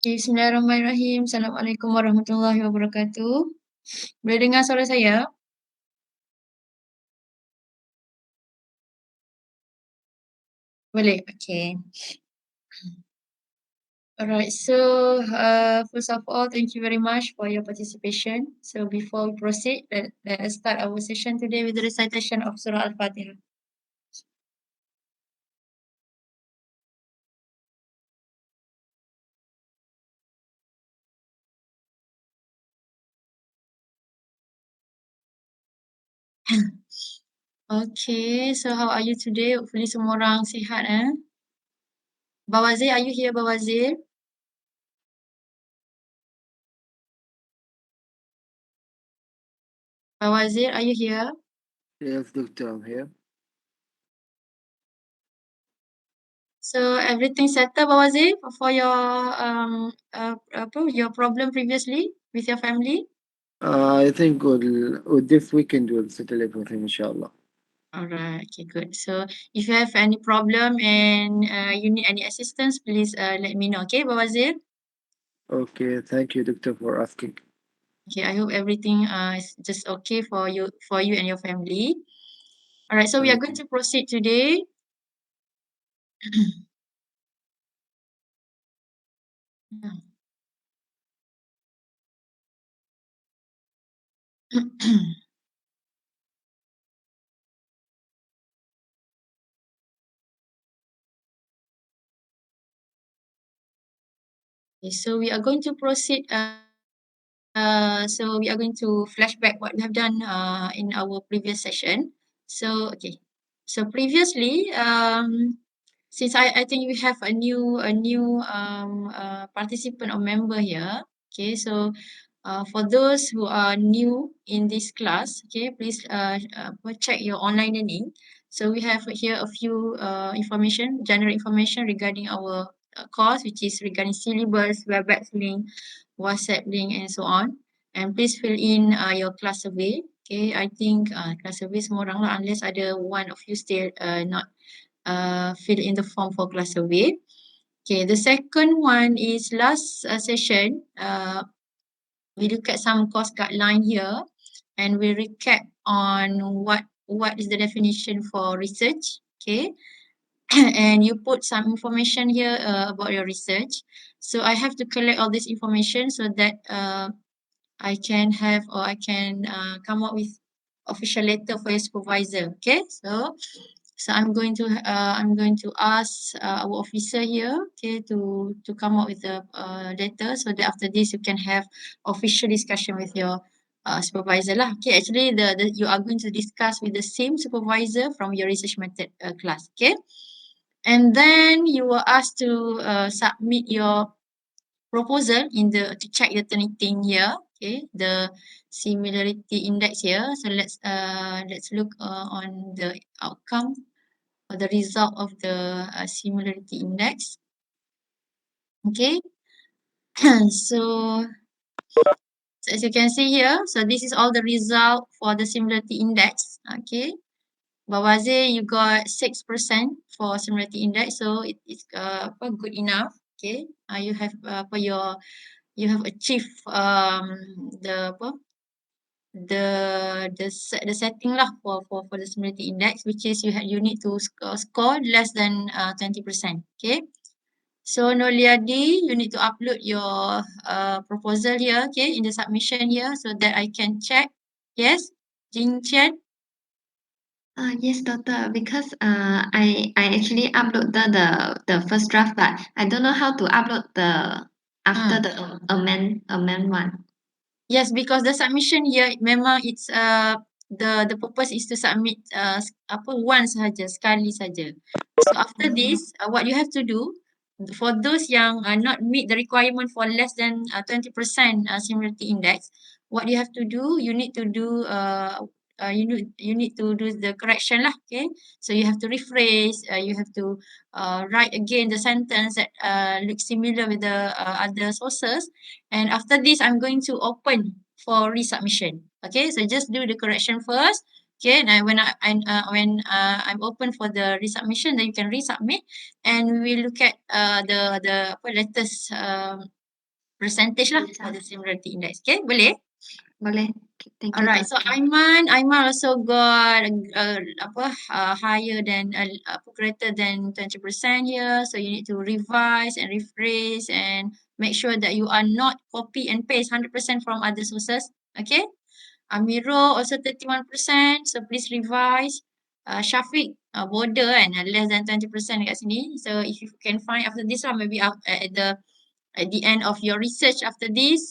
Okay, Bismillahirrahmanirrahim. Assalamualaikum warahmatullahi wabarakatuh. Boleh dengar suara saya? Boleh? Okay. Alright, so first of all, thank you very much for your participation. So before we proceed, let us start our session today with the recitation of Surah Al-Fatihah. Okay, so how are you today? Hopefully semua orang sihat, eh? Bawazir, are you here, Bawazir? Bawazir, are you here? Yes, Doctor, I'm here. So everything settled, Bawazir, for your your problem previously with your family? I think with this weekend we'll settle everything, inshallah. Alright, okay, good. So if you have any problem and you need any assistance, please let me know, okay, Bawazir? Okay, thank you, Doctor, for asking. Okay, I hope everything is just okay for you and your family. Alright, so we are Thank going you. to proceed today. Okay, so we are going to proceed. So we are going to flashback what we have done in our previous session. So okay, so previously, since I think we have a new participant or member here. Okay, so for those who are new in this class, okay, please check your online learning. So we have here a few information, general information regarding our course, which is regarding syllabus, WebEx link, WhatsApp link, and so on. And please fill in your class survey. Okay, I think class survey semua orang lah, unless ada one of you still not fill in the form for class survey. Okay, the second one is last session. We look at some course guideline here, and we recap on what is the definition for research. Okay, and you put some information here about your research. So I have to collect all this information so that I can have or I can come up with official letter for your supervisor. Okay, so I'm going to ask our officer here, okay, to come up with a letter so that after this you can have official discussion with your supervisor lah. Okay, actually the you are going to discuss with the same supervisor from your research method class. Okay, and then you were asked to submit your proposal in the to check the Turnitin here. Okay, the similarity index here. So let's look on the outcome or the result of the similarity index. Okay, so as you can see here, so this is all the result for the similarity index. Okay, Bawazir, you got 6% for similarity index, so it is good enough. Okay, you have for your you have achieved the the setting lah for the similarity index, which is you need to score less than 20%. Okay. So Noliadi, you need to upload your proposal here, okay, in the submission here so that I can check. Yes, Jing Chen. Yes, doctor, because I actually uploaded the first draft, but I don't know how to upload the after the amend one. Yes, because the submission here memang it's the purpose is to submit once saja, sekali saja. So after this, what you have to do for those yang not meet the requirement for less than 20% similarity index, what you have to do, you need to do you need to do the correction lah, okay? So you have to rephrase, you have to write again the sentence that looks similar with the other sources. And after this, I'm going to open for resubmission. Okay, so just do the correction first. Okay, and when I'm open for the resubmission, then you can resubmit, and we will look at the latest percentage lah for the similarity index. Okay, boleh? Boleh. Okay, thank you, Alright, so Doctor. Aiman also got higher than greater than 20% here. So you need to revise and rephrase and make sure that you are not copy and paste 100% from other sources. Okay. Amiro also 31%. So please revise. Shafiq border and less than 20% dekat sini. So if you can find after this one, maybe at the end of your research after this,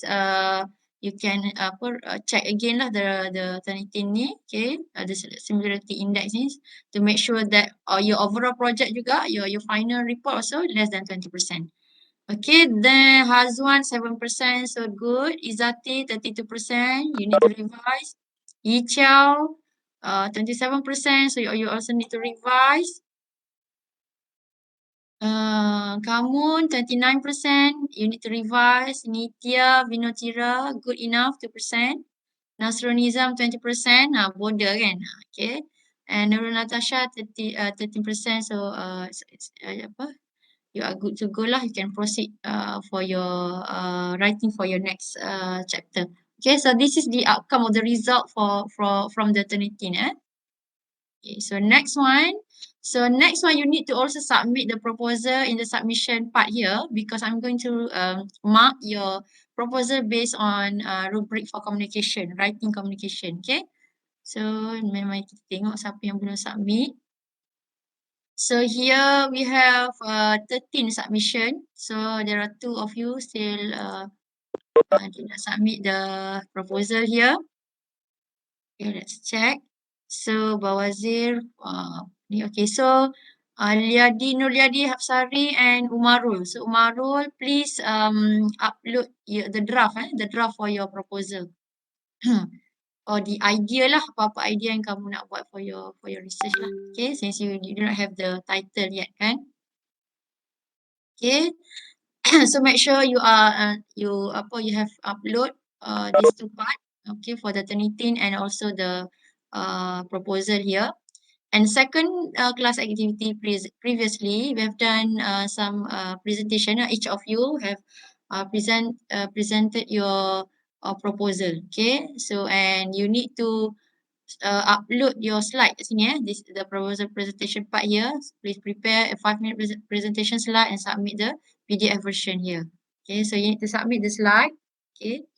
you can check again lah the Turnitin ni, okay, the similarity index ni to make sure that your overall project juga, your final report also less than 20%. Okay, then Hazwan 7%, so good. Izati 32%, you need to revise. Yi Chiao 27%, so you also need to revise. Kamun 29%, you need to revise. Nitya, Vinotira, good enough 2%. Nasronizam 20%, border kan. Okay. And Nurul Natasha 13%, so it's you are good to go lah. You can proceed for your writing for your next chapter. Okay, so this is the outcome of the result from the Turnitin. Okay, so next one. So next one, you need to also submit the proposal in the submission part here because I'm going to mark your proposal based on rubric for communication, writing communication. Okay. So memang kita tengok siapa yang belum submit. So here we have 13 submission. So there are 2 of you still did not submit the proposal here. Okay, let's check. So Bawazir, okay, so Nurliadi Hafsari and Umarul. So Umarul, please upload the draft for your proposal. Or the idea lah, apa-apa idea yang kamu nak buat for your research lah. Okay, since you do not have the title yet kan. Okay, so make sure you are you have upload these 2 part. Okay, for the Turnitin and also the proposal here. And second class activity previously, we have done some presentation. Each of you have presented your proposal. Okay, so and you need to upload your slide kat sini this the proposal presentation part here. Please prepare a 5-minute presentation slide and submit the PDF version here. Okay, so you need to submit the slide. Okay,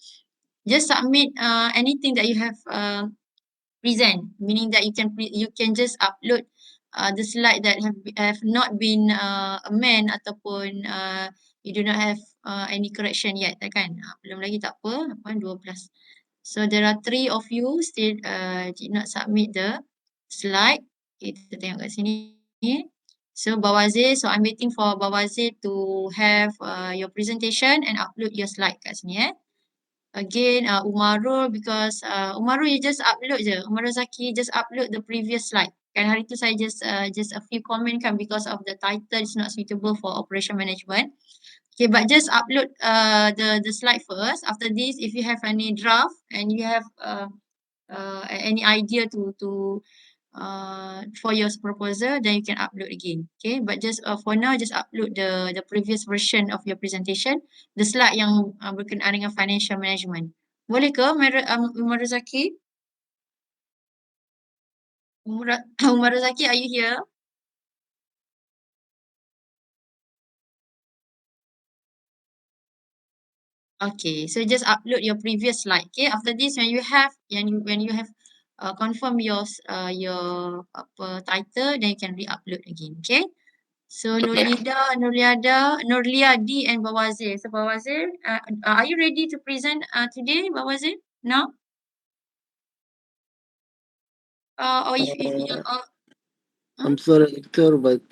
just submit anything that you have present, meaning that you can just upload the slide that have not been amend ataupun you do not have any correction yet kan. Belum lagi tak apa, 12. So there are 3 of you still did not submit the slide. Okay, kita tengok kat sini. So Bawazir, so I'm waiting for Bawazir to have your presentation and upload your slide kat sini. Again, Umarul, because Umarul you just upload je. Umarul Zaki just upload the previous slide. Kan hari tu saya just a few comment kan because of the title is not suitable for operation management. Okay, but just upload the slide first. After this, if you have any draft and you have any idea to for your proposal, then you can upload again. Okay, but just for now, just upload the previous version of your presentation, the slide yang berkenaan dengan financial management. Boleh ke, Umar Razaki? Umar Razaki, are you here? Okay, so just upload your previous slide. Okay, after this, when you have confirm your title, then you can re-upload again. Okay. So Nurliadi and Bawazir. So Bawazir, are you ready to present today, Bawazir? No? Or if you I'm sorry, Victor, but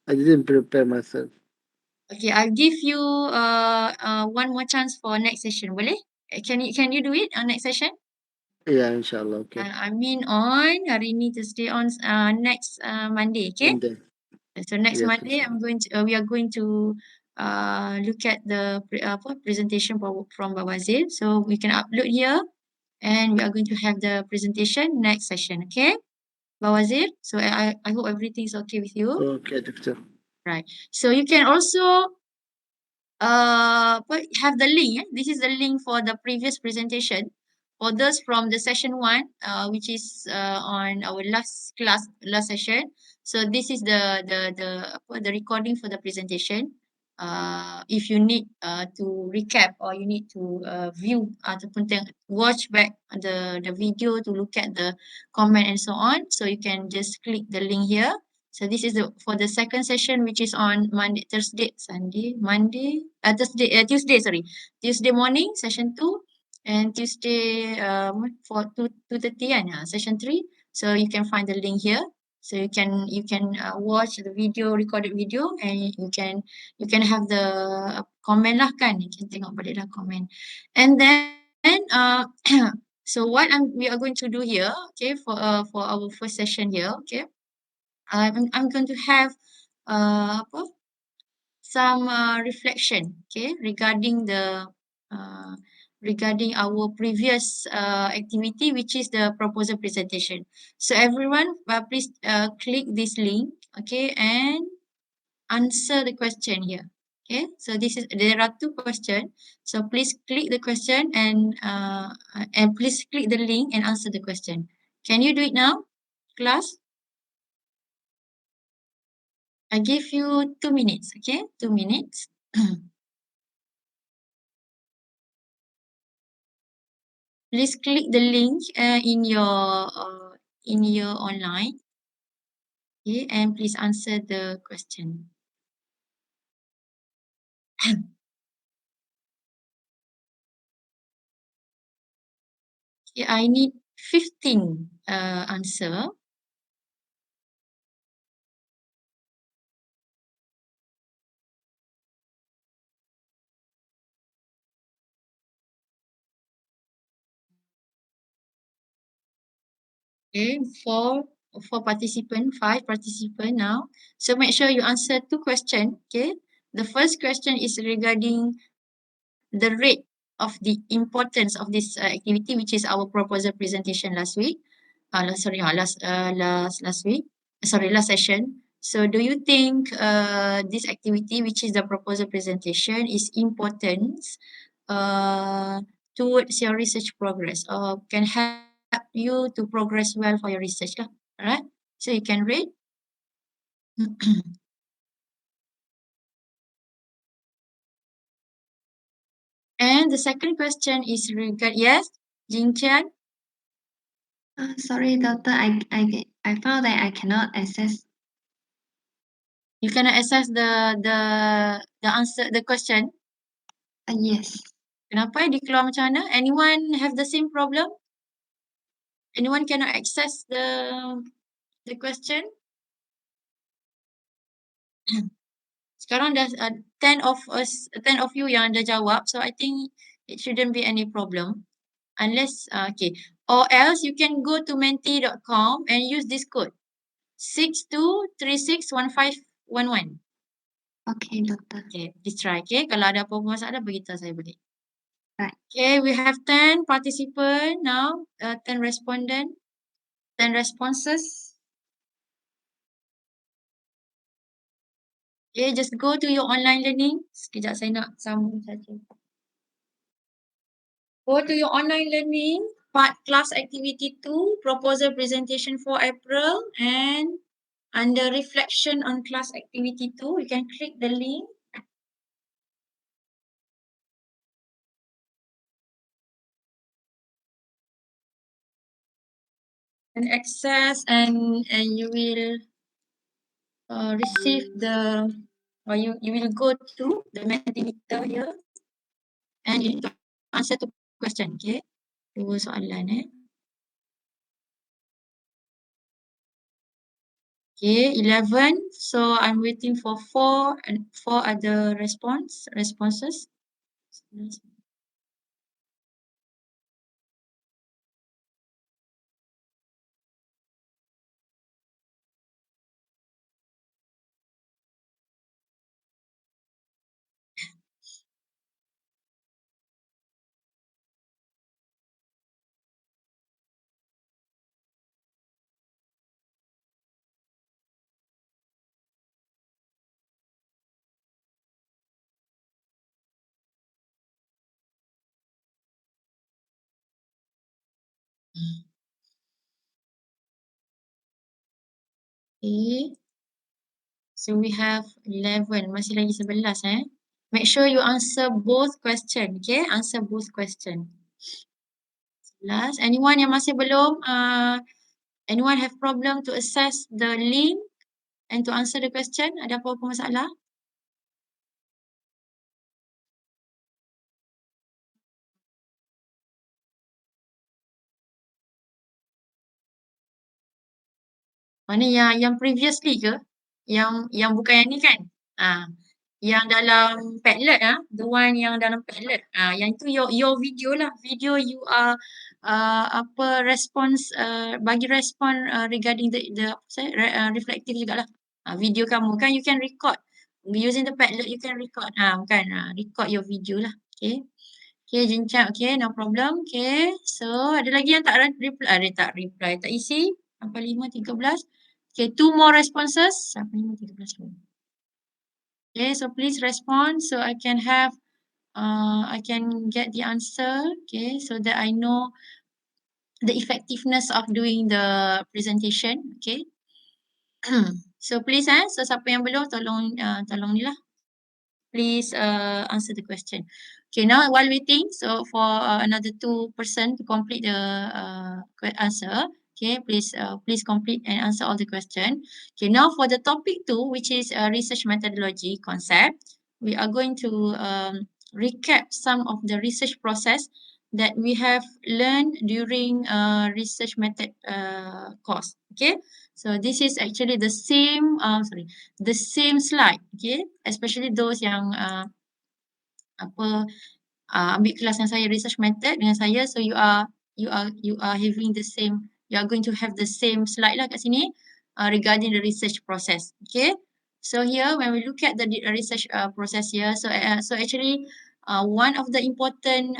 I didn't prepare myself. okay, I'll give you one more chance for next session. Boleh? Can you do it on next session? Yeah, inshallah. Okay. I mean on hari ni to stay on next Monday. Okay. Monday. So next Yes, Monday, we are going to look at the presentation from Bawazir. So we can upload here, and we are going to have the presentation next session. Okay, Bawazir. So I hope everything is okay with you. Okay, Doctor. Right. So you can also have the link. This is the link for the previous presentation. For those from the session one, which is on our last class, last session. So this is the recording for the presentation. If you need to recap or you need to view ataupun watch back the video to look at the comment and so on, so you can just click the link here. So this is for the second session, which is on Monday, Thursday, Sunday, Monday, Tuesday, sorry, Tuesday morning, session 2, and Tuesday for 2:30 session 3. So you can find the link here. So you can watch the video, recorded video, and you can have the comment lah kan. You can tengok balik lah comment. And then so what we are going to do here, okay, for our first session here, okay. I'm going to have some reflection, okay, uh, regarding our previous activity, which is the proposal presentation. So everyone, please click this link, okay, and answer the question here. Okay, so there are 2 questions. So please click the question and please click the link and answer the question. Can you do it now, class? I give you 2 minutes, okay? 2 minutes. Please click the link in your online, okay? And please answer the question. Okay, I need 15 answer. Okay, four participant, 5 participant now. So make sure you answer 2 questions. Okay. The first question is regarding the rate of the importance of this activity, which is our proposal presentation last week. Last week. Sorry, last session. So do you think this activity, which is the proposal presentation, is important towards your research progress or can help you to progress well for your research lah. Alright, so you can read. And the second question is yes, Jing Chan. Sorry, doctor. I found that I cannot access. You cannot access the answer the question. Yes. Kenapa dia keluar macam mana? Anyone have the same problem? Anyone cannot access the question? Sekarang dah 10 of you yang dah jawab, so I think it shouldn't be any problem. Unless, okay. Or else you can go to menti.com and use this code 62361511. Okay, doctor. Okay, please try. Okay, kalau ada apa-apa masalah, beritahu saya boleh. Right. Okay, we have 10 participants now, 10 respondent, 10 responses. Okay, just go to your online learning. Sekejap saya nak sambung saja. Go to your online learning, part class activity 2, proposal presentation for April, and under reflection on class activity 2, you can click the link. And access and you will receive or you will go to the Mentimeter here and you need to answer to question, okay? Dua soalan Okay, 11. So I'm waiting for 4 other responses. Okay. So we have 11, masih lagi 11 Make sure you answer both question, okay? Answer both question. 11. Anyone yang masih belum, anyone have problem to access the link and to answer the question? Ada apa-apa masalah? Mana yang previously ke? Yang bukan yang ni kan? Yang dalam Padlet the one yang dalam Padlet. Yang itu your video lah. Video you are response bagi respon regarding the reflective jugalah. Video kamu kan you can record. Using the Padlet you can record. Bukan record your video lah. Okay. Okay, Jinchan. Okay, no problem. Okay, so ada lagi yang tak reply, tak reply, tak isi. Sampai 5:13. Okay, 2 more responses. Sampai 5:13 dulu. Okay, so please respond so I can have, I can get the answer. Okay, so that I know the effectiveness of doing the presentation. Okay. So please so siapa yang belum tolong ni lah. Please answer the question. Okay, now while waiting, so for another 2 person to complete the answer, okay, please complete and answer all the question. Okay, now for the topic 2, which is research methodology concept, we are going to recap some of the research process that we have learned during research method course. Okay, so this is actually the same, the same slide, okay, especially those yang ambil kelas dengan saya research method dengan saya, so you are having the same, you are going to have the same slide lah kat sini regarding the research process. Okay, so here when we look at the research process here, so actually one of the important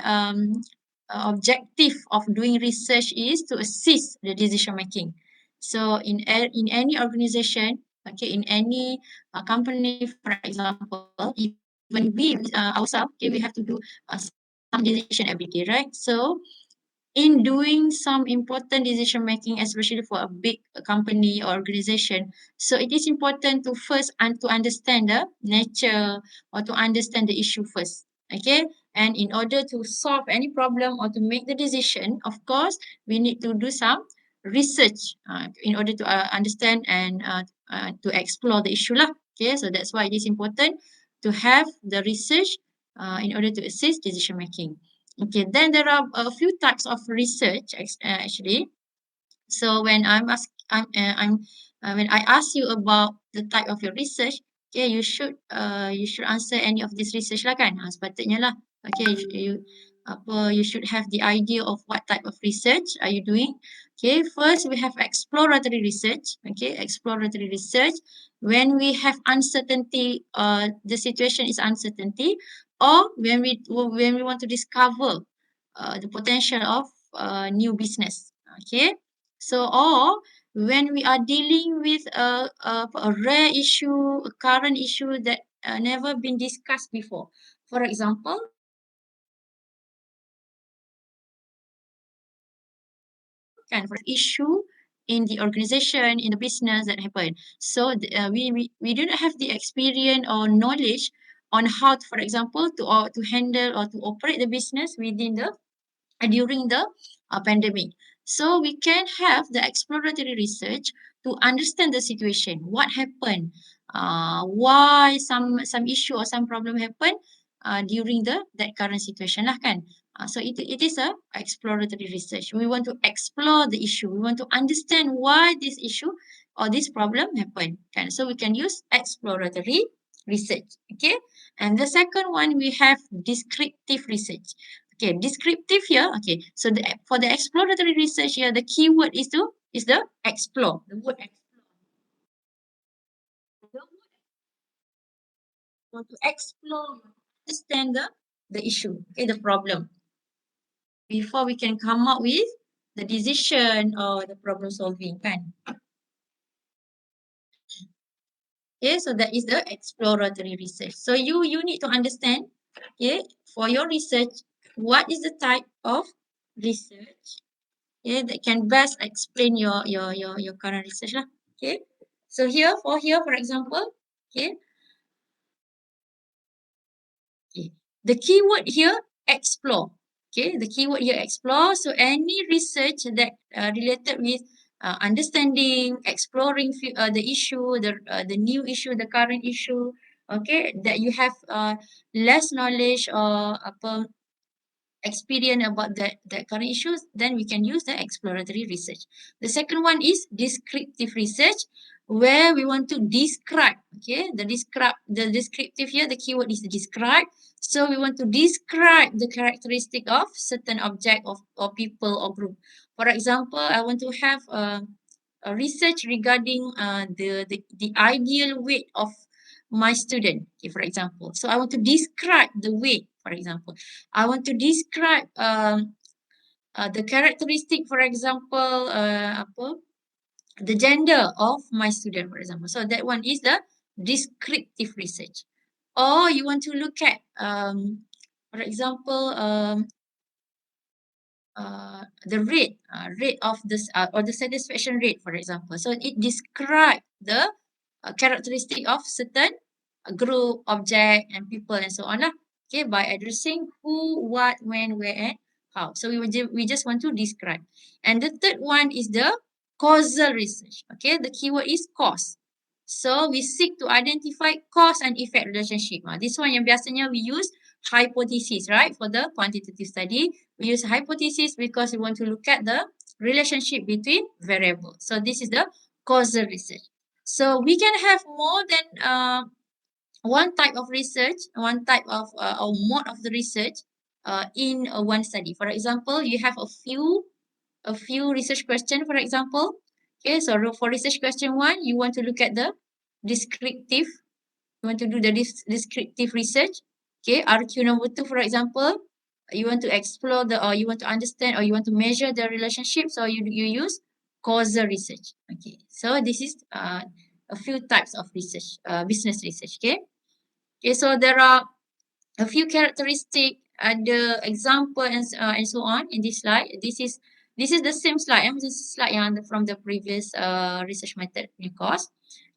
objective of doing research is to assist the decision making. So in any organization, okay, in any company, for example, even we ourselves, okay, we have to do some decision every day, right? So in doing some important decision making, especially for a big company or organization, so it is important to first to understand the nature or to understand the issue first. Okay, and in order to solve any problem or to make the decision, of course, we need to do some research in order to understand and to explore the issue lah. Okay, so that's why it is important to have the research in order to assist decision making. Okay, then there are a few types of research actually. So when when I ask you about the type of your research, okay, you should answer any of this research lah kan? Sepatutnya lah. Okay, you should have the idea of what type of research are you doing. Okay, first we have exploratory research. Okay, exploratory research when we have uncertainty, the situation is uncertainty, or when we want to discover the potential of new business. Okay, so or when we are dealing with a rare issue, a current issue that never been discussed before. For example, for issue in the organization, in the business that happened. So we do not have the experience or knowledge on how to, for example, to handle or to operate the business within the during the pandemic. So we can have the exploratory research to understand the situation, what happened, why some issue or some problem happened during that current situation lah kan. So it is a exploratory research. We want to explore the issue. We want to understand why this issue or this problem happened. Kan? So we can use exploratory research. Okay. And the second one we have descriptive research. Okay, descriptive here. Okay, so for the exploratory research here, the keyword is the explore. The word explore. The word want to explore, understand the issue, okay, the problem, before we can come up with the decision or the problem solving, kan? Okay, so that is the exploratory research. So you need to understand, okay, for your research, what is the type of research, okay, that can best explain your current research lah. Okay. So here, for example, okay, the keyword here, explore. Okay, the keyword here, explore. So any research that related with understanding, exploring the issue, the new issue, the current issue, okay, that you have less knowledge or experience about that current issues, then we can use the exploratory research. The second one is descriptive research, where we want to describe, okay, the descriptive here, the keyword is describe. So we want to describe the characteristic of certain object or people or group. For example, I want to have a research regarding the ideal weight of my student, okay, for example. So I want to describe the weight, for example. I want to describe the characteristic, for example, the gender of my student, for example. So that one is the descriptive research. Or you want to look at, for example, the rate of this or the satisfaction rate, for example. So it describes the characteristic of certain group, object, and people, and so on lah. Okay, by addressing who, what, when, where, and how. So we just want to describe. And the third one is the causal research. Okay, the keyword is cause. So we seek to identify cause and effect relationship. This one yang biasanya we use hypothesis, right? For the quantitative study, we use hypothesis because we want to look at the relationship between variables. So this is the causal research. So we can have more than one type of research, one type of or mode of the research in one study. For example, you have a few research question, for example. Okay, so for research question 1, you want to look at the descriptive. You want to do the descriptive research. Okay, RQ number 2, for example, you want to explore or you want to understand or you want to measure the relationships, or you use causal research. Okay, so this is a few types of research, business research. Okay, so there are a few characteristic, the example, and so on in this slide. This is the same slide. This slide from the previous research method course.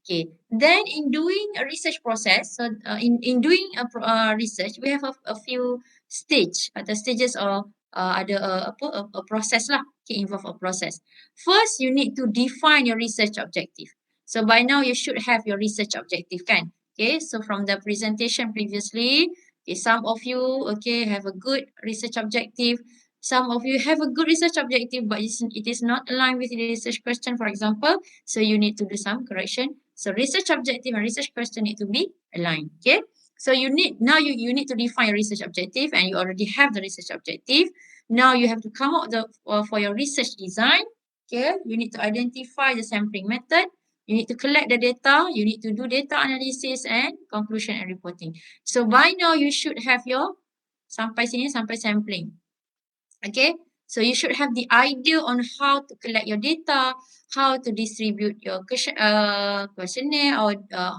Okay, then in doing a research process, so in doing a research, we have a few the stages of a process lah. Okay, involve a process. First, you need to define your research objective. So by now you should have your research objective, kan? Okay, so from the presentation previously, okay, some of you, okay, have a good research objective. Some of you have a good research objective, but it is not aligned with the research question, for example. So you need to do some correction. So research objective and research question need to be aligned. Okay. So you need to define your research objective, and you already have the research objective. Now you have to come up for your research design. Okay. You need to identify the sampling method. You need to collect the data. You need to do data analysis and conclusion and reporting. So by now you should have your sampai sampling. Okay, so you should have the idea on how to collect your data, how to distribute your questionnaire, or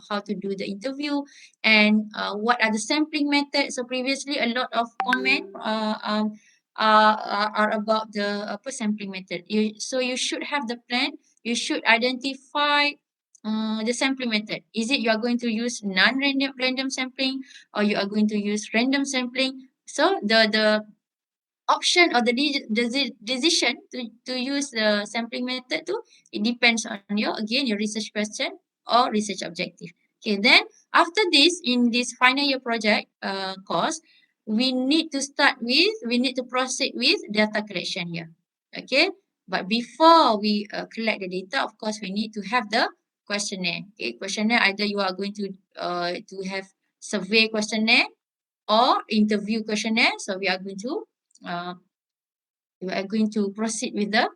how to do the interview, and what are the sampling methods. So previously, a lot of comment are about the sampling method. So you should have the plan. You should identify the sampling method. Is it you are going to use random sampling, or you are going to use random sampling? So the option or the decision to use the sampling method too, it depends on your research question or research objective. Okay, then after this, in this final year project course, we need to proceed with data collection here. Okay, but before we collect the data, of course, we need to have the questionnaire. Okay, questionnaire, either you are going to have survey questionnaire or interview questionnaire. So we are going to proceed with the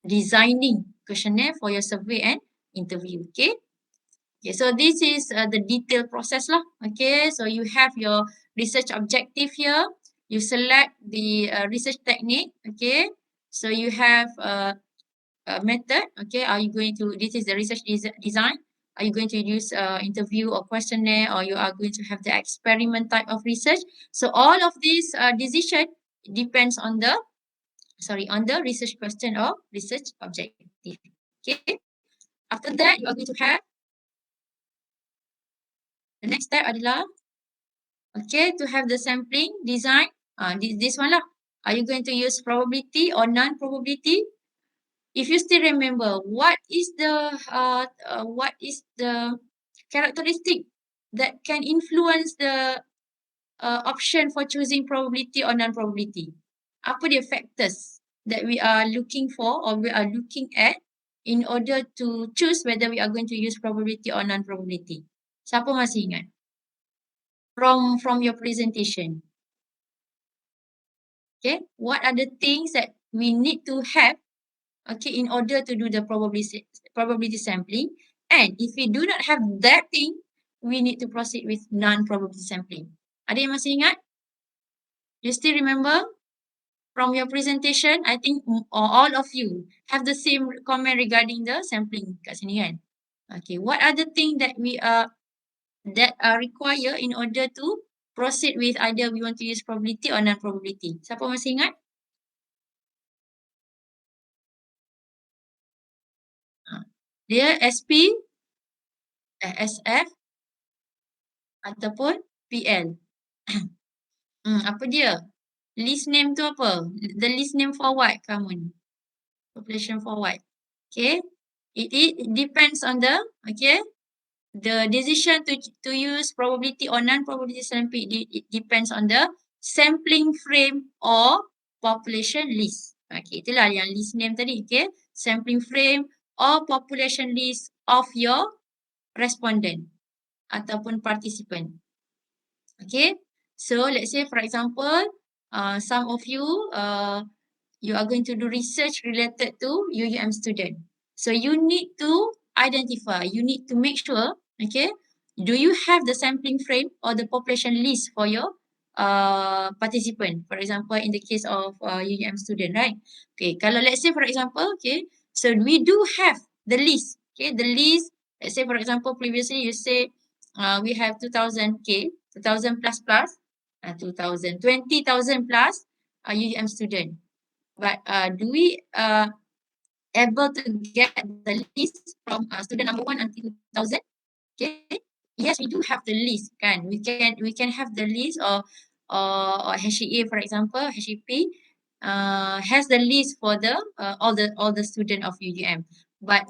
designing questionnaire for your survey and interview. Okay. Okay, so this is the detailed process lah. Okay, so you have your research objective here. You select the research technique. Okay, so you have a method. Okay, this is the research design. Are you going to use interview or questionnaire, or you are going to have the experiment type of research? So all of these decision depends on the on the research question or research objective. Okay. After that, you are going to have the next step adalah okay, to have the sampling design. This one lah. Are you going to use probability or non-probability? If you still remember, what is the characteristic that can influence the option for choosing probability or non-probability? Apa dia factors that we are looking for or we are looking at in order to choose whether we are going to use probability or non-probability? Siapa masih ingat? From your presentation. Okay, what are the things that we need to have, okay, in order to do the probability sampling? And if we do not have that thing, we need to proceed with non-probability sampling. Ada yang masih ingat? You still remember? From your presentation, I think all of you have the same comment regarding the sampling kat sini kan? Okay, what are the things that are required in order to proceed with either we want to use probability or non-probability? Siapa masih ingat? Dia SP, SF ataupun PL. Apa dia? List name tu apa? The list name for what kamu? Population for what? Okay. It depends on the, okay, the decision to use probability or non-probability sampling, it depends on the sampling frame or population list. Okay, itulah yang list name tadi, okay. Sampling frame or population list of your respondent ataupun participant. Okay, so let's say for example, some of you, you are going to do research related to UUM student. So you need to identify, you need to make sure, okay, do you have the sampling frame or the population list for your participant? For example, in the case of UUM student, right? Okay, kalau let's say for example, okay, so we do have the list, okay, the list, let's say for example, previously you say we have 2000K, 2000 plus plus, 2000, 20,000 plus UUM student. But do we able to get the list from student number 1 until 2000? Okay. Yes, we do have the list, kan? We can have the list or HEA, for example, HEP has the list for the all the student of UUM. But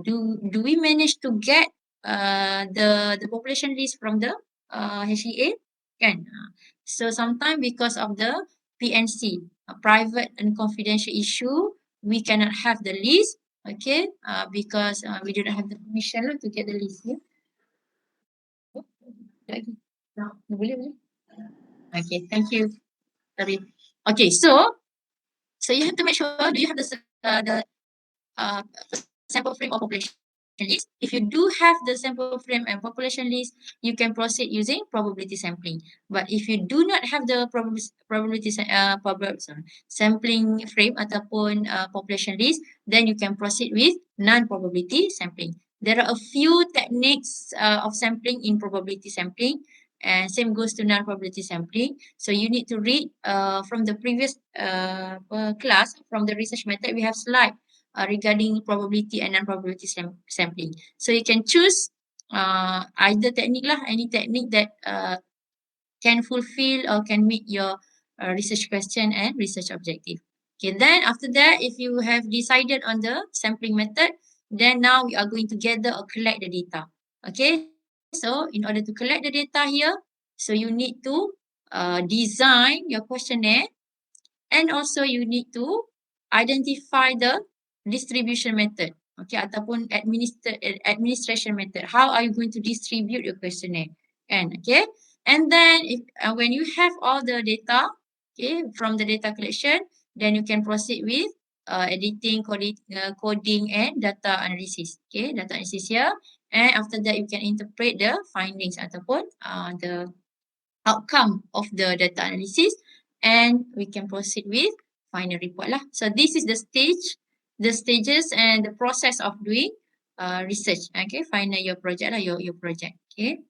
do we manage to get the population list from the HEA? Kan? So sometimes because of the PNC, a private and confidential issue, we cannot have the list, okay, because we do not have the permission to get the list. Yeah? Lagi. Boleh. Okay, thank you. Sorry. Okay, so you have to make sure, do you have the sample frame or population list? If you do have the sample frame and population list, you can proceed using probability sampling. But if you do not have the sampling frame ataupun population list, then you can proceed with non-probability sampling. There are a few techniques of sampling in probability sampling, and same goes to non-probability sampling. So you need to read from the previous class, from the research method, we have slide regarding probability and non-probability sampling. So you can choose either technique lah, any technique that can fulfill or can meet your research question and research objective. Okay, then after that, if you have decided on the sampling method, then now we are going to gather or collect the data. Okay, so in order to collect the data here, so you need to design your questionnaire, and also you need to identify the distribution method, okay, ataupun administration method. How are you going to distribute your questionnaire? And okay, and then if when you have all the data, okay, from the data collection, then you can proceed with editing, coding, and data analysis. Okay, data analysis here, and after that you can interpret the findings ataupun the outcome of the data analysis, and we can proceed with final report lah. So this is the stages and the process of doing research. Okay, final your project lah, your project. Okay.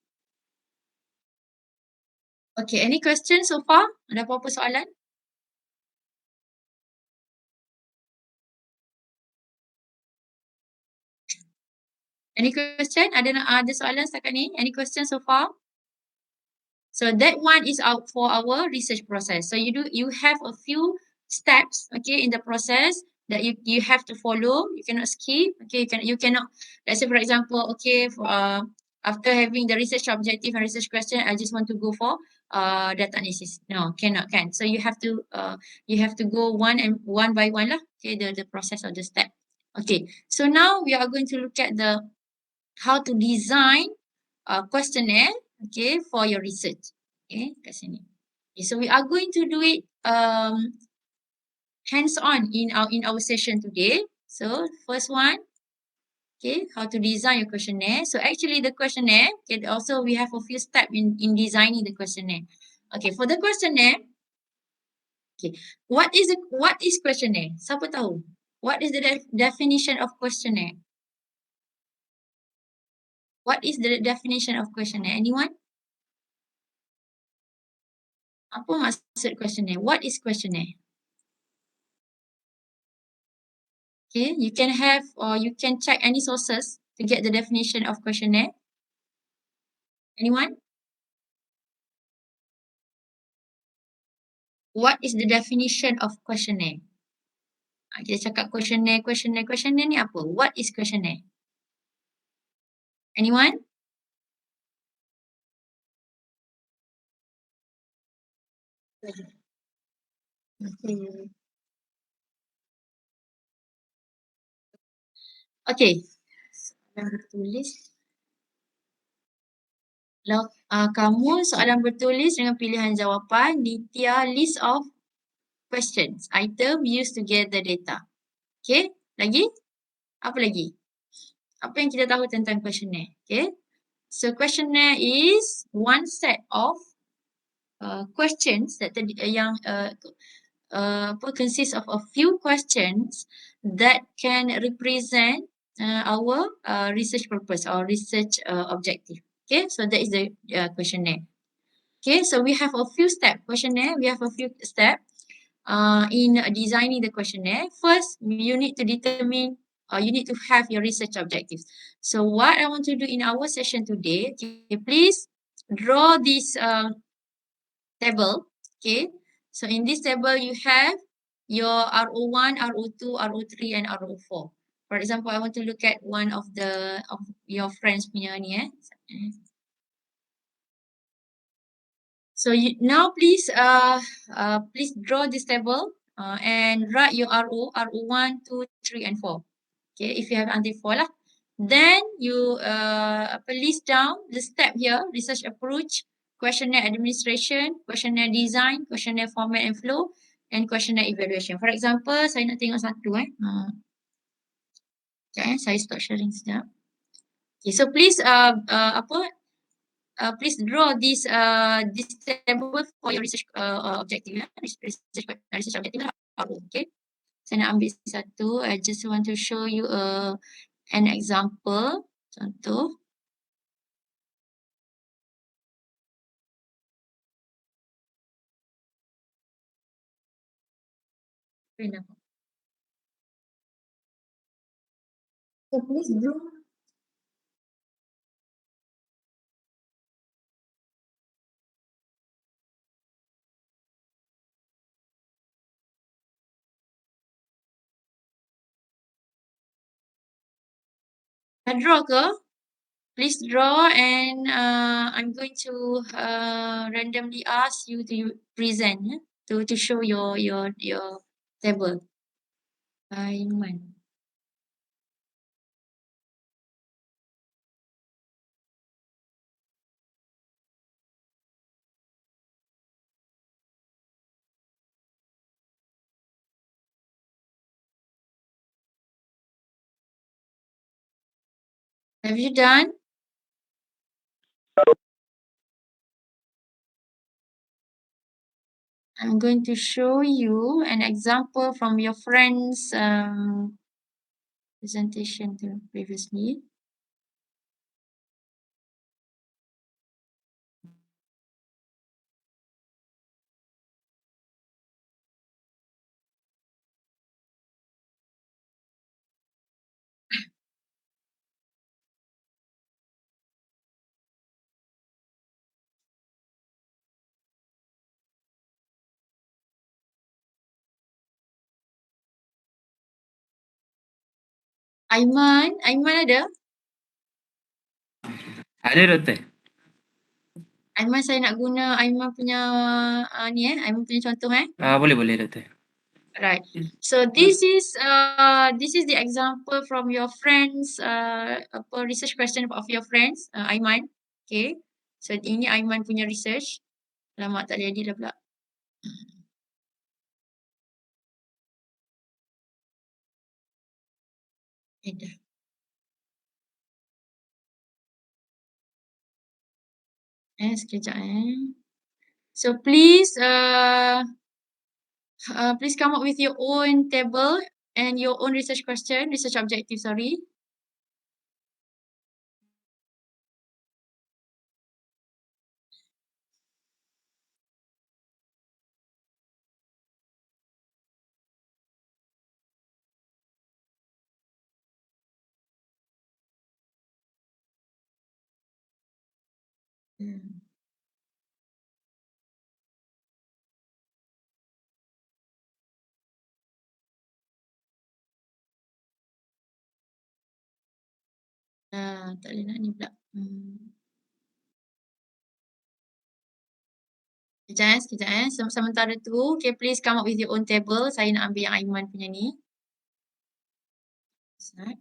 Okay, any questions so far? Ada apa-apa soalan? Any question? Ada soalan setakat ni? Any question so far? So that one is out for our research process. So you have a few steps, okay, in the process that you have to follow. You cannot skip. Okay, you cannot. Let's say for example, okay, for, after having the research objective and research question, I just want to go for data analysis. No, cannot, can. So you have to go one by one lah. Okay, the process of the step. Okay, so now we are going to look at the how to design a questionnaire, okay, for your research. Okay, kat sini. Okay, so we are going to do it hands-on in our session today. So first one, okay, how to design your questionnaire. So actually the questionnaire, okay, also we have a few steps in designing the questionnaire. Okay, for the questionnaire, okay, what is questionnaire? Siapa tahu? What is the definition of questionnaire? What is the definition of questionnaire? Anyone? Apa maksud questionnaire? What is questionnaire? Okay, you can have or you can check any sources to get the definition of questionnaire. Anyone? What is the definition of questionnaire? Kita cakap questionnaire ni apa? What is questionnaire? Anyone? Okay. Okay. Soalan bertulis. Kalau kamu soalan bertulis dengan pilihan jawapan, Nitya list of questions, item used to gather data. Okay, lagi? Apa lagi? Apa yang kita tahu tentang questionnaire? Okay, so questionnaire is one set of questions that consists of a few questions that can represent our research purpose or research objective. Okay, so that is the questionnaire. Okay, so we have a few steps. Questionnaire, we have a few steps in designing the questionnaire. First, you need to determine, you need to have your research objectives. So what I want to do in our session today, okay, please draw this table. Okay, so in this table you have your RO1, RO2, RO3 and RO4. For example, I want to look at one of your friends punya ni So now please please draw this table and write your RO1, 2, 3 and 4. Okay, if you have until 4 lah. Then you list down the step here, research approach, questionnaire administration, questionnaire design, questionnaire format and flow, and questionnaire evaluation. For example, saya nak tengok satu sekejap saya stop sharing sekejap. Okay, so please please draw this table for your research objective, research objective lah. Okay, saya nak ambil satu. I just want to show you an example. Contoh. So please draw. Dah draw ke? Please draw and I'm going to randomly ask you to present to show your table. Aiman. Have you done? I'm going to show you an example from your friend's presentation previously. Aiman ada? Ada doktor. Aiman, saya nak guna Aiman punya Aiman punya contoh Boleh doktor. Right. So this is the example from your friends research question of your friends Aiman. Okay. So ini Aiman punya research. Lama tak jadi dah pula. Dah. Sekejap So please please come up with your own table and your own research objective, sorry. Tak boleh nak ni pula. Sekejap. Sementara tu, okay, please come up with your own table. Saya nak ambil yang Aiman punya ni. Sekejap.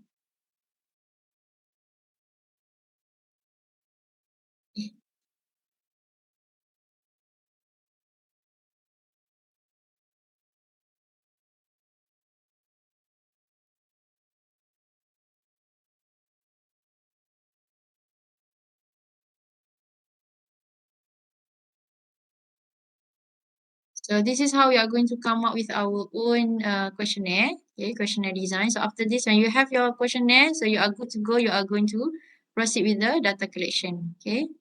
So this is how we are going to come up with our own questionnaire, okay, questionnaire design. So after this, when you have your questionnaire, so you are good to go, you are going to proceed with the data collection, okay.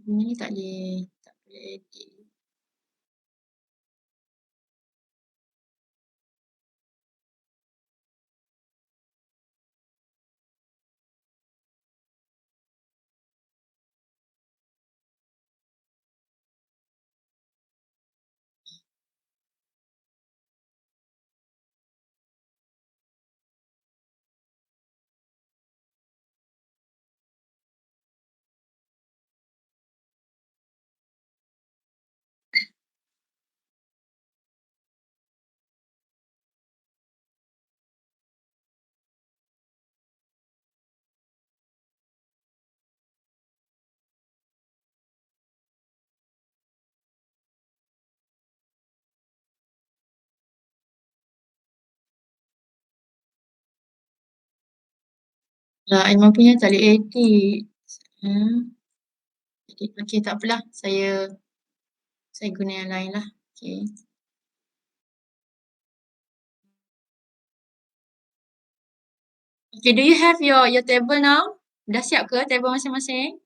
Ni tak boleh edit. Aiman punya tak boleh edit. Okay, tak apalah. Saya guna yang lain lah. Okay. Okay, do you have your table now? Dah siap ke table masing-masing?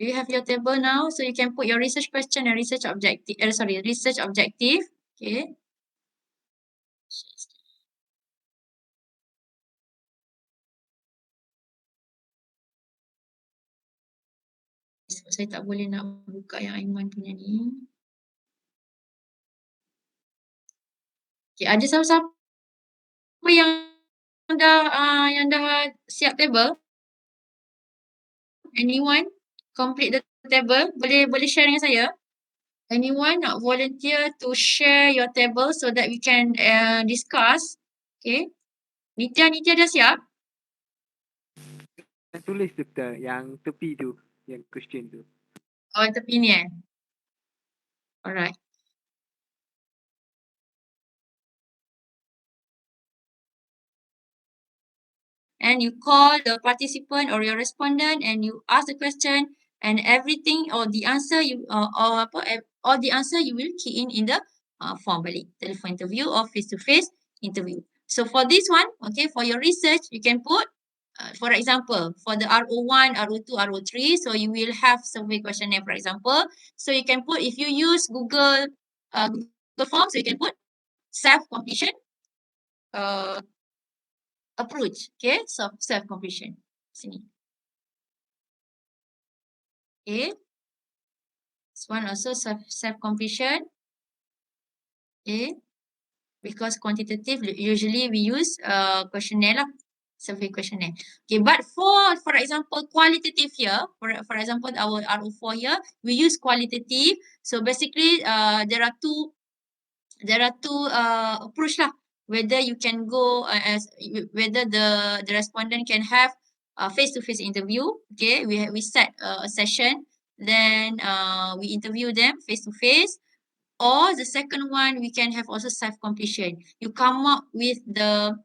Do you have your table now? So you can put your research question and research objective. Research objective. Okay. Sebab saya tak boleh nak buka yang Aiman punya ni. Okay, ada siapa-siapa yang dah siap table? Anyone complete the table? Boleh share dengan saya? Anyone nak volunteer to share your table so that we can discuss? Okay. Nitya dah siap? Saya tulis doktor yang tepi tu, yang question tu. Oh, tepi ni Alright. And you call the participant or your respondent and you ask the question and everything or the answer all the answer you will key in the form balik, telephone interview or face-to-face interview. So for this one, okay, for your research, you can put, for example, for the RO1, RO2, RO3, so you will have survey questionnaire, for example. So you can put, if you use Google Forms, so you can put self-completion approach. Okay, so self-completion. Sini. Okay. This one also self-completion. Okay. Because quantitative, usually we use questionnaire lah. Survey questionnaire. Okay, but for example, qualitative here, for example, our RO4 here, we use qualitative. So basically, there are two approach lah. Whether you can go whether the respondent can have a face-to-face interview. Okay, we set a session, then we interview them face-to-face. Or the second one, we can have also self-completion. You come up with the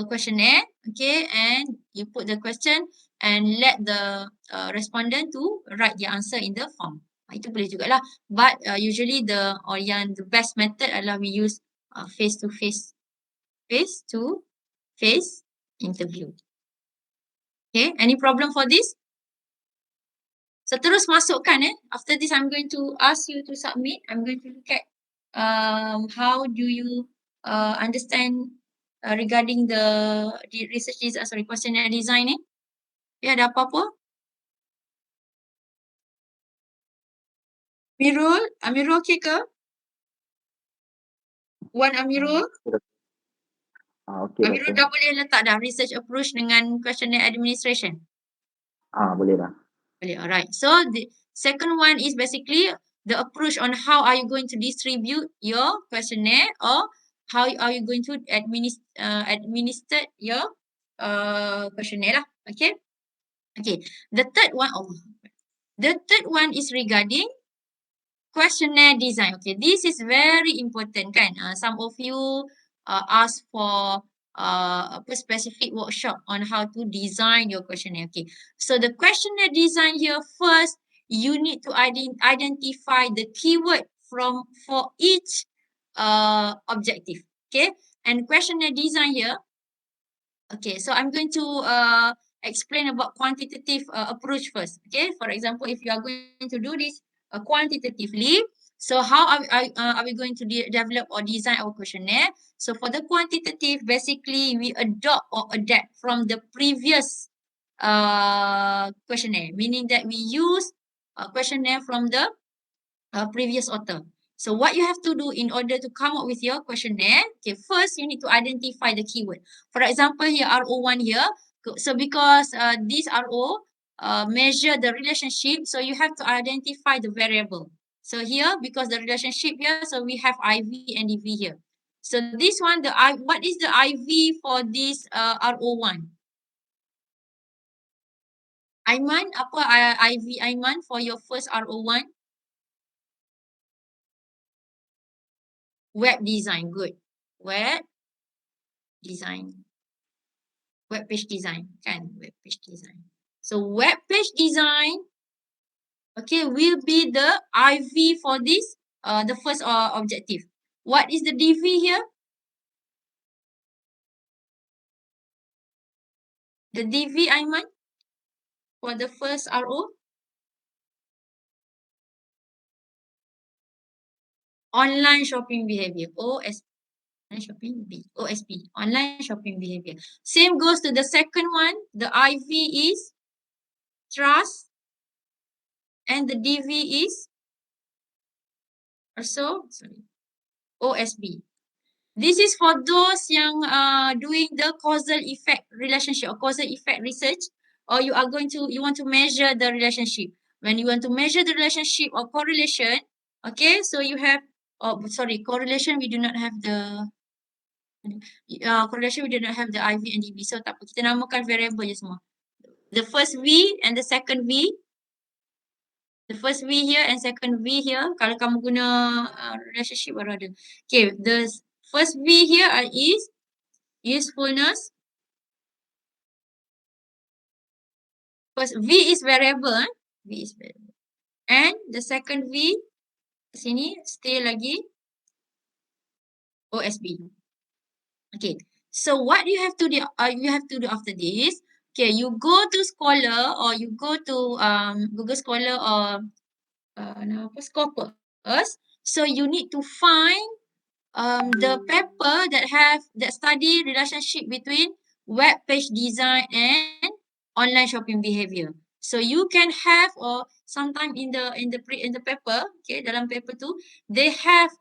questionnaire, okay, and you put the question and let the respondent to write the answer in the form. Itu boleh jugalah. But usually the best method adalah we use face-to-face interview. Okay, any problem for this? So terus masukkan After this, I'm going to ask you to submit. I'm going to look at how do you understand regarding the research design, questionnaire design ni. Ya, ada apa-apa? Amirul okay ke? Wan Amirul? Okey Amirul doktor. dah boleh letak dah research approach dengan questionnaire administration? Boleh dah. Boleh, alright. So the second one is basically the approach on how are you going to distribute your questionnaire or how are you going to administer your questionnaire lah. Okay. Okay. The third one is regarding questionnaire design. Okay, this is very important kan. Some of you ask for a specific workshop on how to design your questionnaire. Okay, so the questionnaire design here, first you need to identify the keyword for each objective. Okay, and questionnaire design here. Okay, so I'm going to explain about quantitative approach first. Okay, for example, if you are going to do this quantitatively, so how are we going to develop or design our questionnaire? So for the quantitative, basically we adopt or adapt from the previous questionnaire, meaning that we use a questionnaire from the previous author. So what you have to do in order to come up with your questionnaire, okay, first you need to identify the keyword. For example, here RO1 here, so because this RO measure the relationship, so you have to identify the variable. So here, because the relationship here, so we have IV and DV here. So this one, what is the IV for this RO1? Aiman, apa IV Aiman for your first RO1? Web design, good. Web design. Web page design, kan? Web page design. So web page design, okay, will be the IV for this, the first objective. What is the DV here? The DV, Aiman, for the first RO? Online shopping behavior, OSP. Online shopping behavior. Same goes to the second one. The IV is trust and the DV is also OSB. This is for those yang doing the causal effect relationship or causal effect research, or you want to measure the relationship. When you want to measure the relationship or correlation, okay, so you have, correlation we do not have the correlation we do not have the IV and DV. So tak apa, kita namakan variable je semua. The first V and the second V. The first V here and second V here. Kalau kamu guna relationship baru ada. Okay, the first V here is usefulness. First V is variable. V is variable. And the second V, sini stay lagi OSB. Okay, so what you have to do after this, okay, you go to Scholar or you go to Google Scholar or Scopus. So you need to find the paper that study relationship between web page design and online shopping behavior. So you can have, or sometime in the paper, okay, dalam paper tu, they have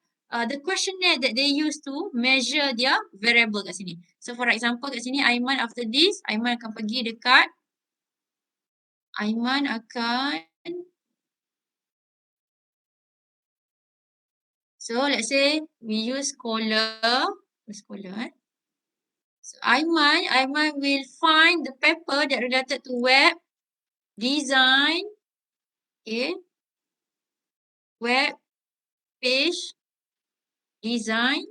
the questionnaire that they use to measure their variable kat sini. So for example kat sini Aiman, after this Aiman akan pergi dekat, Aiman akan, so let's say we use Scholar. So Aiman will find the paper that related to web design, okay, web page design,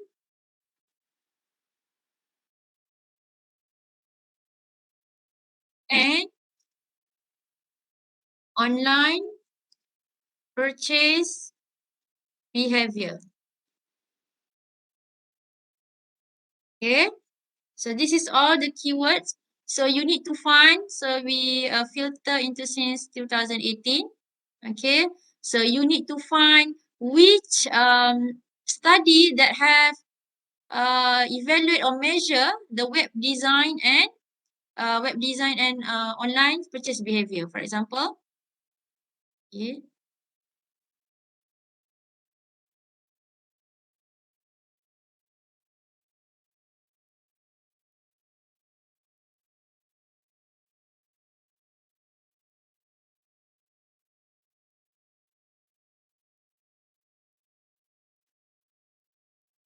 and online purchase behavior. Okay, so this is all the keywords. So you need to find, so we filter into since 2018. Okay, so you need to find which study that have evaluate or measure the web design and online purchase behavior. For example, okay,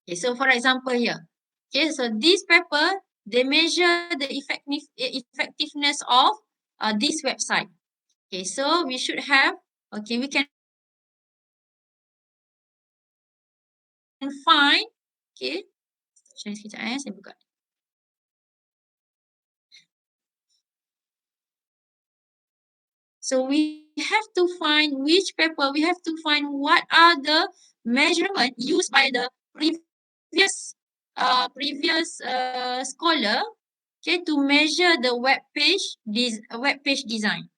okay, so for example here, okay, so this paper, they measure the effectiveness of this website. Okay, so we should have, okay, we can find, okay, sekejap saya buka. So we have to find which paper, we have to find what are the measurement used by the previous scholar, okay, to measure the web page design.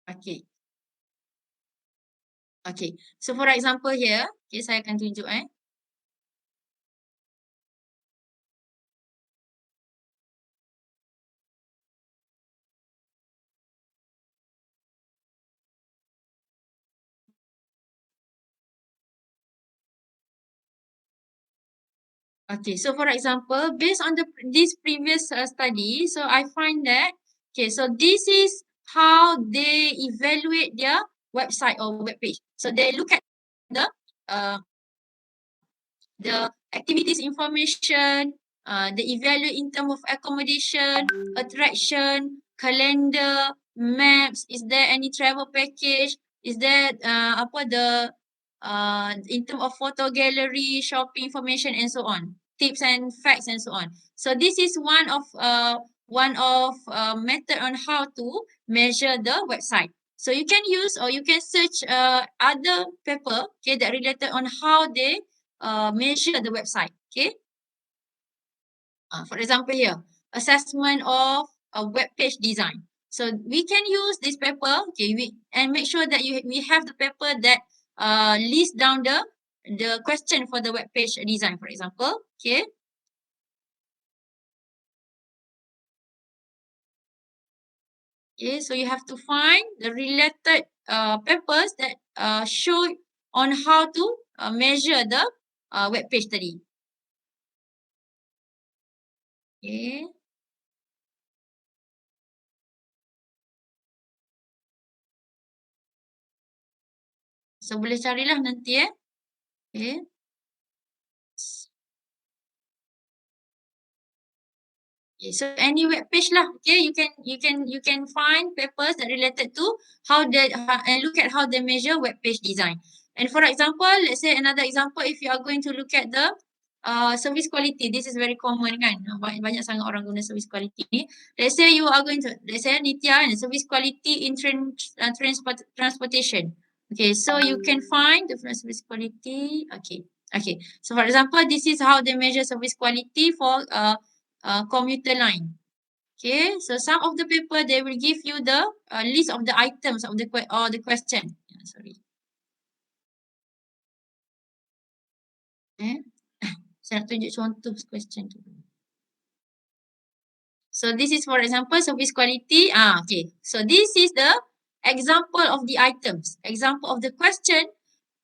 Okay. Okay. So for example here, okay, saya akan tunjuk Okay, so for example, based on this previous study, so I find that, okay, so this is how they evaluate their website or web page. So they look at the activities information, they evaluate in terms of accommodation, attraction, calendar, maps, is there any travel package, is there in terms of photo gallery, shopping information and so on, tips and facts and so on. So this is one of method on how to measure the website. So you can use or you can search other paper, okay, that related on how they measure the website. Okay. For example here, assessment of a web page design. So we can use this paper, okay, and make sure that we have the paper that list down the question for the web page design, for example. Okay. Okay, so you have to find the related papers that show on how to measure the web page study. Okay. So boleh carilah nanti Okay. Okay, so any web page lah. Okay, you can find papers that related to and look at how they measure web page design. And for example, let's say another example, if you are going to look at the service quality, this is very common kan. Banyak sangat orang guna service quality ni. Let's say you are going to, let's say Nitya, and service quality in transportation. Okay, so you can find the service quality. Okay. Okay. So for example, this is how they measure service quality for commuter line. Okay, so some of the paper they will give you the list of the items of the question. Sorry. Saya nak tunjuk contoh question tu. So this is for example service quality. Okay. So this is the example of the items. Example of the question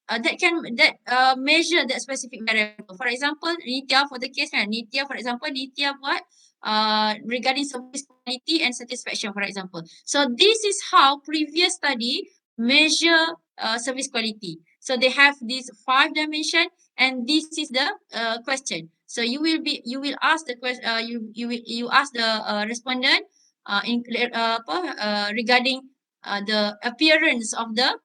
that measure that specific variable. For example, Nitya for the case kan. Nitya for example, Nitya buat regarding service quality and satisfaction for example. So this is how previous study measure service quality. So they have these 5 dimension and this is the question. So you will ask the question. You ask the respondent regarding the appearance of the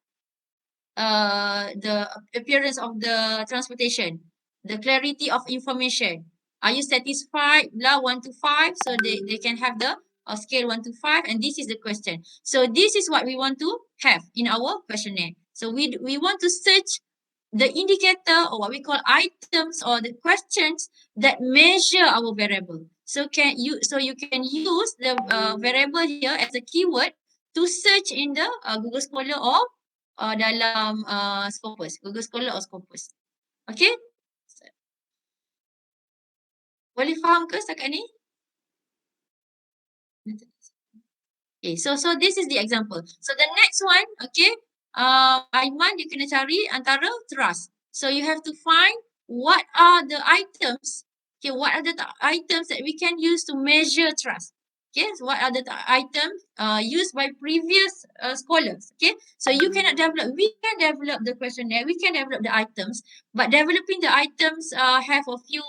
transportation, the clarity of information. Are you satisfied? Blah 1 to 5. So they can have the scale 1 to 5, and this is the question. So this is what we want to have in our questionnaire. So we want to search the indicator or what we call items or the questions that measure our variable. So you can use the variable here as a keyword to search in the Google Scholar or dalam Scopus, Google Scholar or Scopus. Okay? Boleh faham ke setakat ni? Okay, so this is the example. So the next one, okay, Aiman dia kena cari antara trust. So you have to find what are the items, okay, what are the items that we can use to measure trust. Okay, so what are the items used by previous scholars, okay. So we can develop the questionnaire, we can develop the items, but developing the items have a few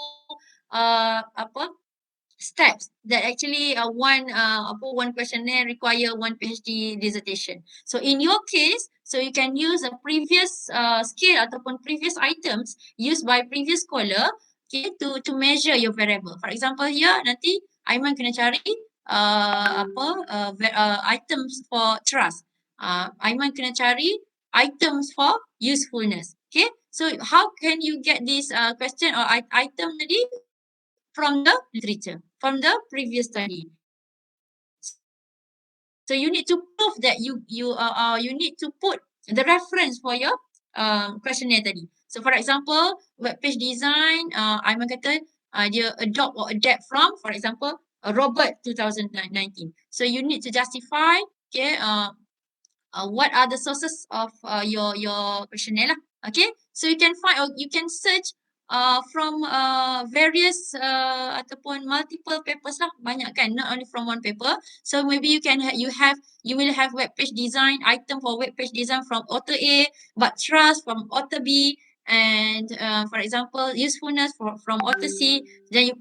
steps that actually one questionnaire require one PhD dissertation. So in your case, so you can use a previous skill ataupun previous items used by previous scholar, okay, to measure your variable. For example here nanti Aiman kena cari items for trust. Aiman kena cari items for usefulness. Okay, so how can you get this question or item tadi? From the literature, from the previous study. So you need to prove that you need to put the reference for your questionnaire tadi. So for example, web page design, Aiman kata dia adopt or adapt from, for example, Robert 2019. So you need to justify, okay, what are the sources of your questionnaire lah. Okay, so you can find or you can search from various ataupun multiple papers lah, banyak kan, not only from one paper. So maybe you will have web page design item for web page design from author A, but trust from author B, and for example usefulness from author C. Then you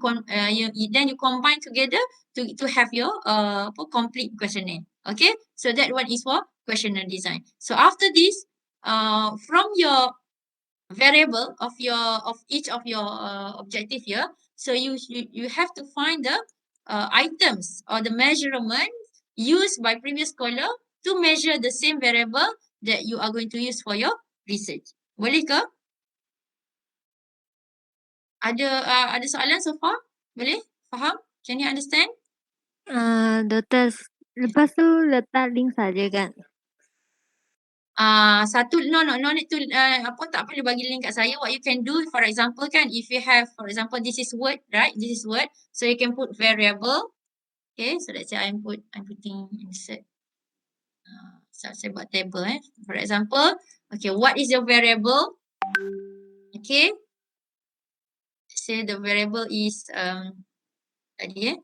combine together to have your complete questionnaire. Okay, so that one is for questionnaire design. So after this, from your variable of each of your objective here, so you have to find the items or the measurement used by previous scholar to measure the same variable that you are going to use for your research. Boleh ke? Ada soalan so far? Boleh? Faham? Can you understand? Doktor, lepas tu letak link saja kan? No need to tak perlu bagi link kat saya. What you can do, for example kan, if you have, for example, this is word, right? This is word. So you can put variable. Okay, so let's say I'm putting insert. So saya buat table For example, okay, what is your variable? Okay. Say the variable is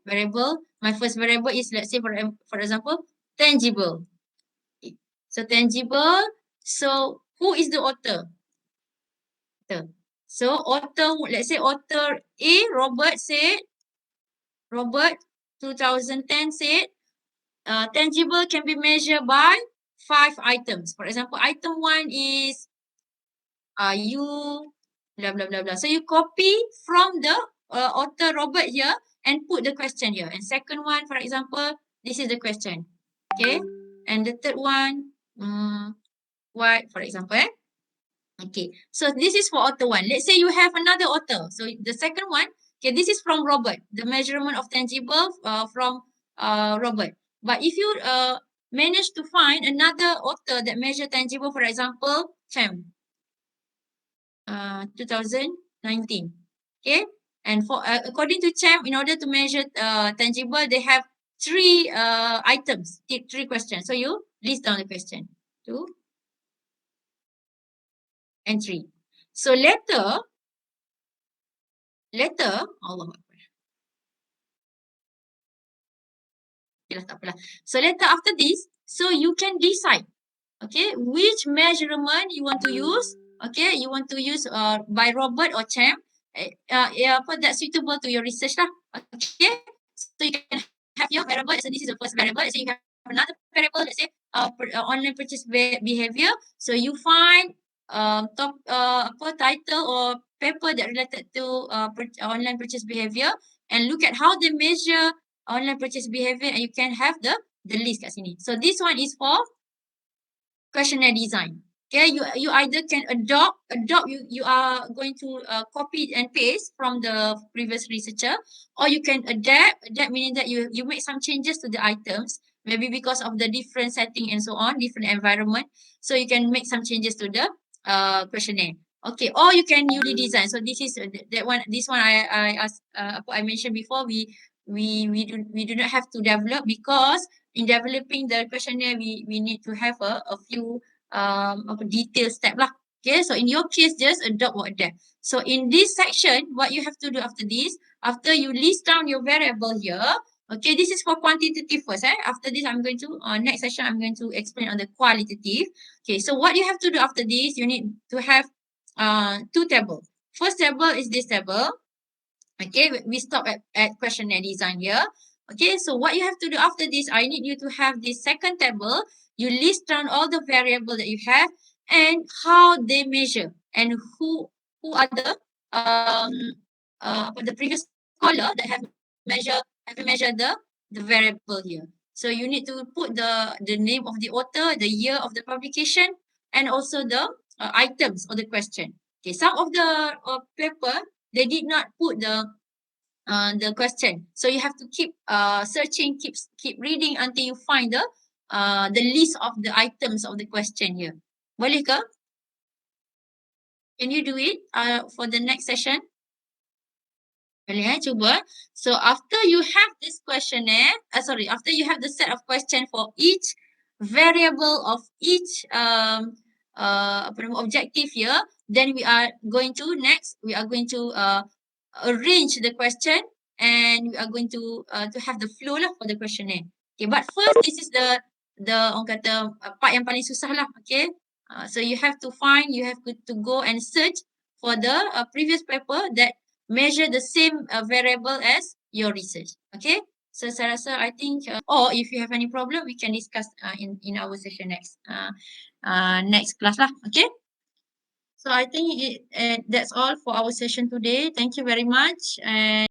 variable. My first variable is, let's say for example, tangible. Okay. So tangible. So who is the author? So author, let's say author A, Robert 2010 said, tangible can be measured by 5 items. For example, item 1 is you blah blah blah blah. So you copy from the author Robert here and put the question here. And second one, for example, this is the question. Okay. And the third one, what, for example, Okay, so this is for author 1. Let's say you have another author. So the second one, okay, this is from Robert. The measurement of tangible from Robert. But if you manage to find another author that measure tangible, for example, Chem, 2019, okay? And for according to Chem, in order to measure tangible, they have three items, three questions. So you list down the question, 2 and 3. So later, Allah Akbar. Okay lah, tak apalah. So later after this, so you can decide, okay, which measurement you want to use. Okay, you want to use by Robert or Chem, that's suitable to your research lah. Okay, so you can have your variable. So this is the first variable. So you have another variable. Let's say online purchase behavior. So you find title or paper that related to online purchase behavior, and look at how they measure online purchase behavior, and you can have the list kat sini. So this one is for questionnaire design. Okay, you either can adopt you are going to copy and paste from the previous researcher, or you can adapt meaning that you make some changes to the items, maybe because of the different setting and so on, different environment, so you can make some changes to the questionnaire. Okay, or you can newly design. So this is this one I mentioned before, we do not have to develop, because in developing the questionnaire we need to have a few detailed step lah. Okay, so in your case, just adopt or adapt. So in this section, what you have to do after this, after you list down your variable here, okay, this is for quantitative first. After this, I'm going to, next session, I'm going to explain on the qualitative. Okay, so what you have to do after this, you need to have two tables. First table is this table. Okay, we stop at questionnaire design here. Okay, so what you have to do after this, I need you to have this second table. You list down all the variable that you have and how they measure, and who are the previous scholar that have measured the variable here. So you need to put the name of the author, the year of the publication, and also the items of the question. Okay, some of the paper, they did not put the question, so you have to keep searching, keep reading until you find the list of the items of the question here. Boleh ke? Can you do it for the next session? Boleh cuba. So after you have this questionnaire, after you have the set of question for each variable of each objective here, then we are going to arrange the question, and we are going to have the flow lah for the questionnaire. Okay, but first, this is the orang kata part yang paling susah lah. Okay, so you have to go and search for the previous paper that measure the same variable as your research. Okay, so saya rasa, I think, or if you have any problem, we can discuss in our session next class lah. Okay. So I think that's all for our session today. Thank you very much. And